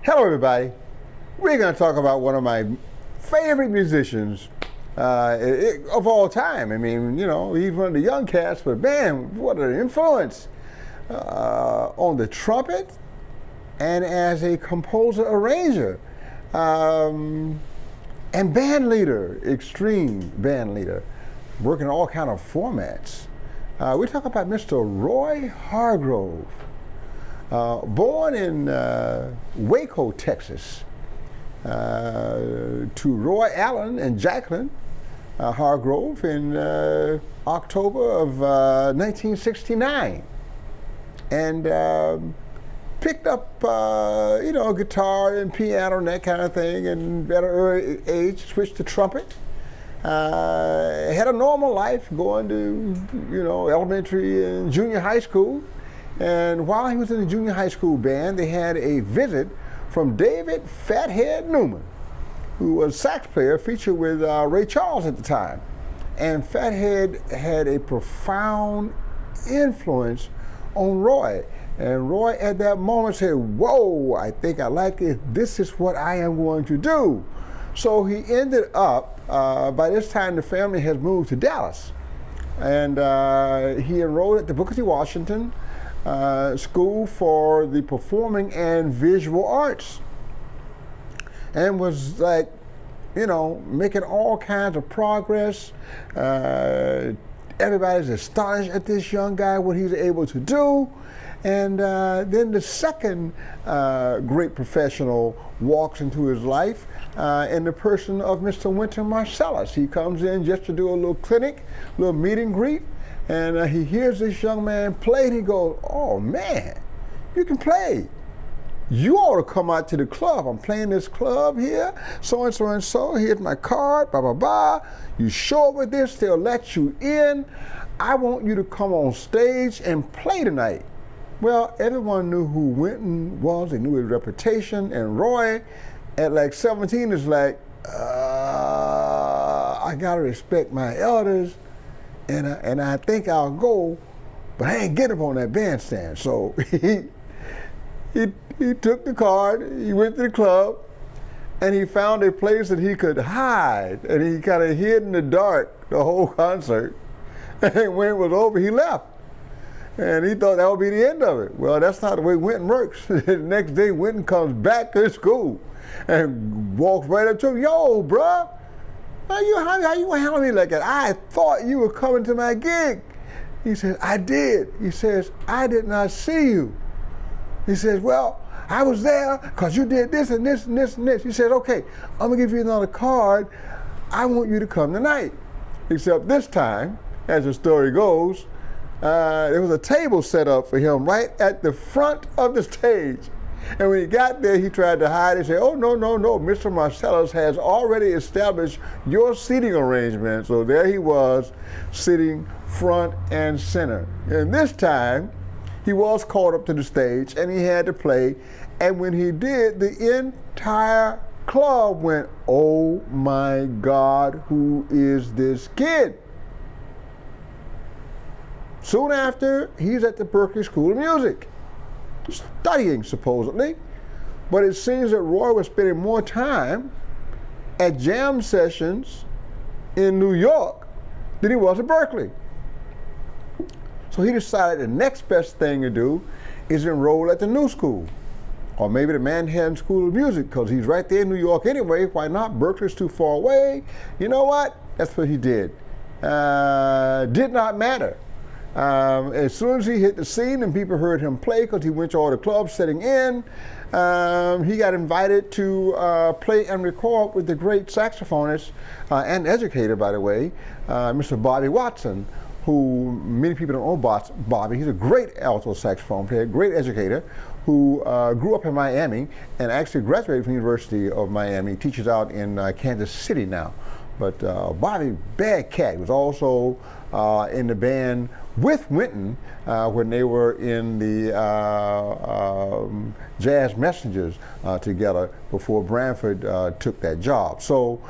Hello everybody. We're going to talk about one of my favorite musicians of all time. I mean, you know, he's one of the young cats, but man, what an influence on the trumpet and as a composer arranger and band leader, extreme band leader, working all kind of formats. We talk about Mr. Roy Hargrove. Born in Waco, Texas, to Roy Allen and Jacqueline Hargrove in October of 1969, and picked up, you know, guitar and piano and that kind of thing, and at an early age switched to trumpet. Had a normal life, going to, you know, elementary and junior high school. And while he was in the junior high school band, they had a visit from David Fathead Newman, who was sax player, featured with Ray Charles at the time. And Fathead had a profound influence on Roy. And Roy at that moment said, whoa, I think I like it. This is what I am going to do. So he ended up, by this time the family has moved to Dallas. And he enrolled at the Booker T. Washington School for the Performing and Visual Arts, and was like, you know, making all kinds of progress. Everybody's astonished at this young guy, what he's able to do. And then the second great professional walks into his life in the person of Mr. Wynton Marsalis. He comes in just to do a little clinic, a little meet and greet. And he hears this young man play, and he goes, oh man, you can play. You ought to come out to the club. I'm playing this club here, so-and-so and so. Here's my card, blah, blah, blah. You show up with this, they'll let you in. I want you to come on stage and play tonight. Well, everyone knew who Wynton was. They knew his reputation. And Roy, at like 17, is like, I got to respect my elders. And I think I'll go, but I ain't get up on that bandstand. So he took the card, he went to the club, and he found a place that he could hide. And he kind of hid in the dark the whole concert. And when it was over, he left. And he thought that would be the end of it. Well, that's not the way Wynton works. The next day, Wynton comes back to the school and walks right up to him, yo, bruh. How you handle me like that? I thought you were coming to my gig. He says, I did. He says, I did not see you. He says, well, I was there because you did this and this and this and this. He says, okay, I'm going to give you another card. I want you to come tonight. Except this time, as the story goes, there was a table set up for him right at the front of the stage. And when he got there, he tried to hide and say, oh, no, no, no, Mr. Marsalis has already established your seating arrangement. So there he was, sitting front and center. And this time, he was called up to the stage and he had to play. And when he did, the entire club went, oh my God, who is this kid? Soon after, he's at the Berklee School of Music, studying supposedly, but it seems that Roy was spending more time at jam sessions in New York than he was at Berklee. So he decided the next best thing to do is enroll at the new school, or maybe the Manhattan School of Music, because he's right there in New York anyway. Why not? Berklee's too far away. You know what? That's what he did. Did not matter. As soon as he hit the scene and people heard him play, because he went to all the clubs sitting in, he got invited to play and record with the great saxophonist and educator, by the way, Mr. Bobby Watson, who many people don't know Bobby. He's a great alto saxophone player, great educator, who grew up in Miami and actually graduated from the University of Miami. He teaches out in Kansas City now. But Bobby, bad cat, was also in the band with Wynton when they were in the Jazz Messengers together before Branford took that job. So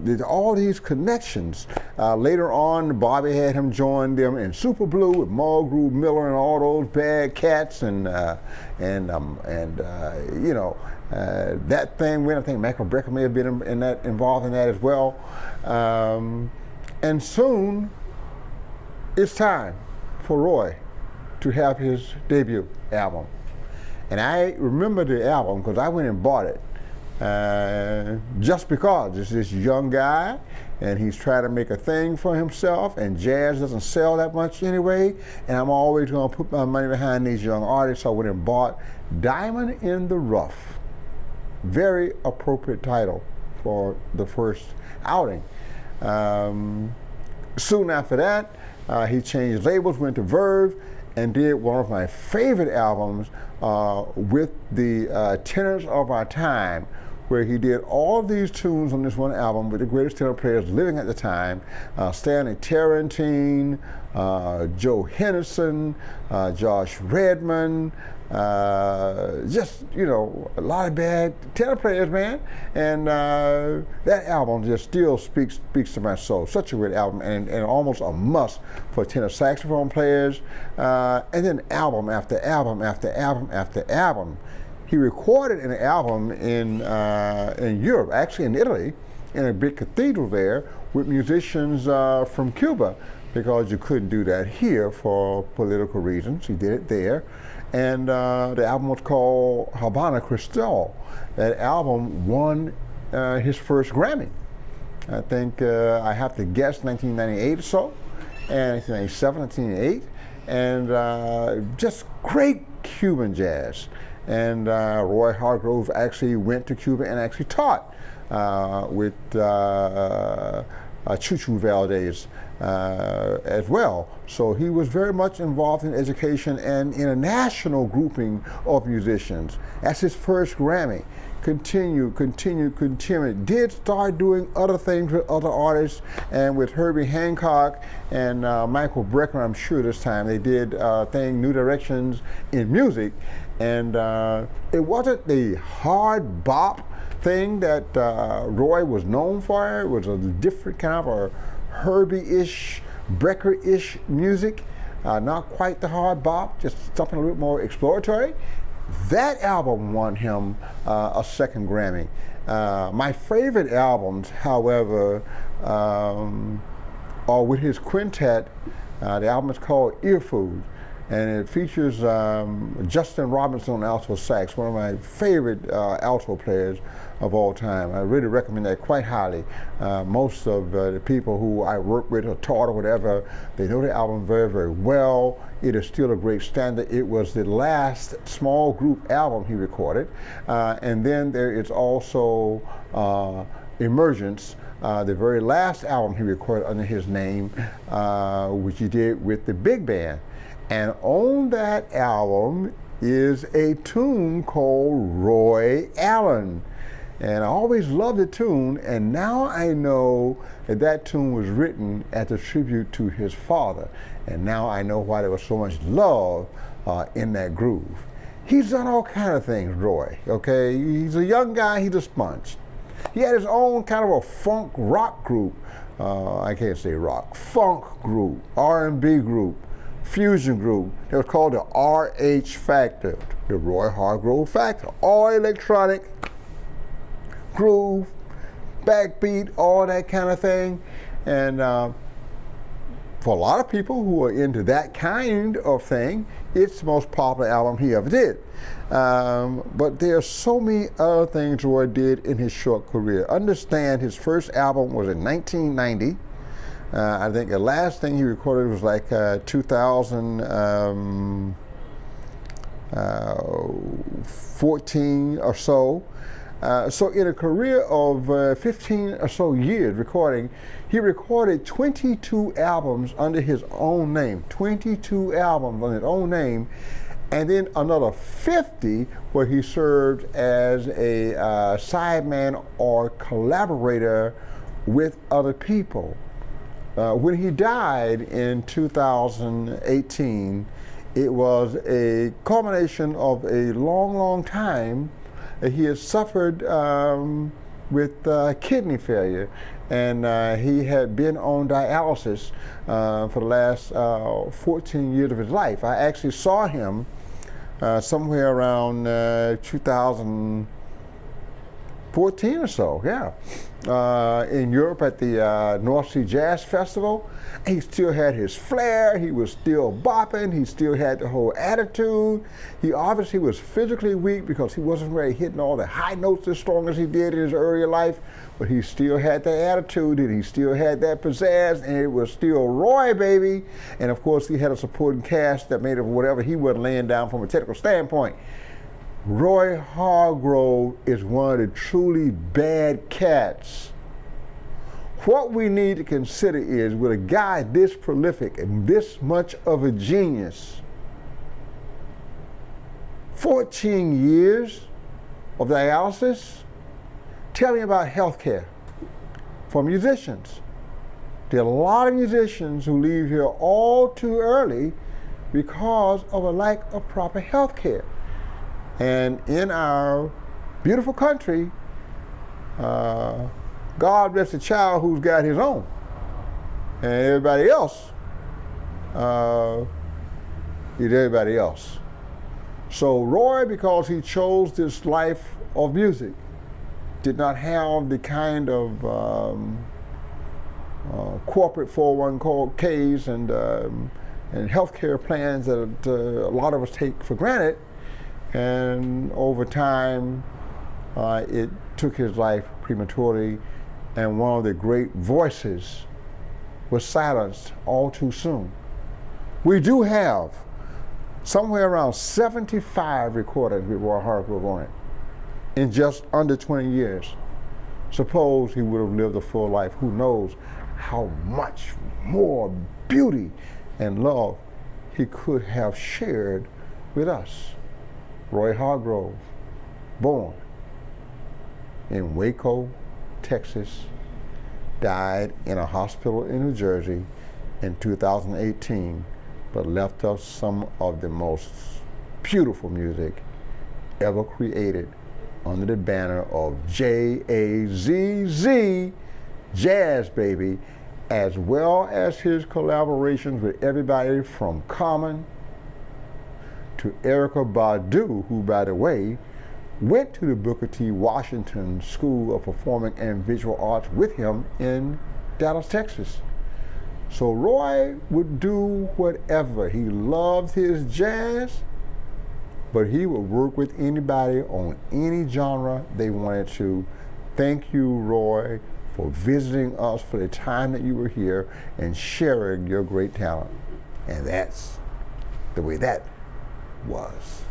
there's all these connections. Later on, Bobby had him join them in Super Blue with Mulgrew, Miller, and all those bad cats, and you know, that thing went. I think Michael Brecker may have been involved in that as well. And soon, it's time for Roy to have his debut album. And I remember the album because I went and bought it just because it's this young guy and he's trying to make a thing for himself, and jazz doesn't sell that much anyway, and I'm always going to put my money behind these young artists. So I went and bought Diamond in the Rough. Very appropriate title for the first outing. Soon after that, he changed labels, went to Verve, and did one of my favorite albums with the tenors of our time, where he did all of these tunes on this one album with the greatest tenor players living at the time: Stanley Tarantine, Joe Henderson, Josh Redman, just, you know, a lot of bad tenor players, man. And that album just still speaks to my soul. Such a great album, and almost a must for tenor saxophone players. And then album after album after album after album. He recorded an album in Europe, actually in Italy, in a big cathedral there with musicians from Cuba, because you couldn't do that here for political reasons. He did it there. And the album was called Habana Cristal. That album won his first Grammy. I think I have to guess 1998 or so, and 1997, 1998, and just great Cuban jazz. And Roy Hargrove actually went to Cuba and actually taught with Chuchu Valdez as well. So he was very much involved in education and in a national grouping of musicians. That's his first Grammy. Continued. Did start doing other things with other artists, and with Herbie Hancock and Michael Brecker, I'm sure this time they did thing New Directions in music. And it wasn't the hard bop thing that Roy was known for. It was a different kind of a Herbie-ish, Brecker-ish music. Not quite the hard bop, just something a little more exploratory. That album won him a second Grammy. My favorite albums, however, are with his quintet. The album is called Earfood, and it features Justin Robinson on alto sax, one of my favorite alto players of all time. I really recommend that quite highly. Most of the people who I work with or taught or whatever, they know the album very, very well. It is still a great standard. It was the last small group album he recorded. And then there is also Emergence, the very last album he recorded under his name, which he did with the big band. And on that album is a tune called Roy Allen. And I always loved the tune, and now I know that that tune was written as a tribute to his father. And now I know why there was so much love in that groove. He's done all kinds of things, Roy, okay? He's a young guy, he's a sponge. He had his own kind of a funk rock group. I can't say rock, funk group, R&B group, fusion group. It was called the RH Factor, the Roy Hargrove Factor. All electronic, groove, backbeat, all that kind of thing. And for a lot of people who are into that kind of thing, it's the most popular album he ever did. But there are so many other things Roy did in his short career. Understand, his first album was in 1990. I think the last thing he recorded was like 2014 or so. So in a career of 15 or so years recording, he recorded 22 albums under his own name, 22 albums under his own name, and then another 50 where he served as a sideman or collaborator with other people. When he died in 2018, it was a culmination of a long, long time that he had suffered with kidney failure, and he had been on dialysis for the last 14 years of his life. I actually saw him somewhere around 2014 or so, yeah, in Europe at the North Sea Jazz Festival. He still had his flair, he was still bopping, he still had the whole attitude. He obviously was physically weak because he wasn't really hitting all the high notes as strong as he did in his earlier life, but he still had that attitude and he still had that pizzazz, and it was still Roy, baby. And of course he had a supporting cast that made it whatever he was laying down from a technical standpoint. Roy Hargrove is one of the truly bad cats. What we need to consider is, with a guy this prolific and this much of a genius, 14 years of dialysis. Tell me about healthcare for musicians. There are a lot of musicians who leave here all too early because of a lack of proper health care. And in our beautiful country, God bless the child who's got his own. And everybody else is everybody else. So Roy, because he chose this life of music, did not have the kind of corporate 401ks and healthcare plans that a lot of us take for granted. And over time, it took his life prematurely, and one of the great voices was silenced all too soon. We do have somewhere around 75 recordings with Roy Hargrove on it in just under 20 years. Suppose he would have lived a full life, who knows how much more beauty and love he could have shared with us. Roy Hargrove, born in Waco, Texas, died in a hospital in New Jersey in 2018, but left us some of the most beautiful music ever created under the banner of J-A-Z-Z, Jazz Baby, as well as his collaborations with everybody from Common to Erykah Badu, who, by the way, went to the Booker T. Washington School of Performing and Visual Arts with him in Dallas, Texas. So Roy would do whatever. He loved his jazz, but he would work with anybody on any genre they wanted to. Thank you, Roy, for visiting us for the time that you were here and sharing your great talent. And that's the way that was.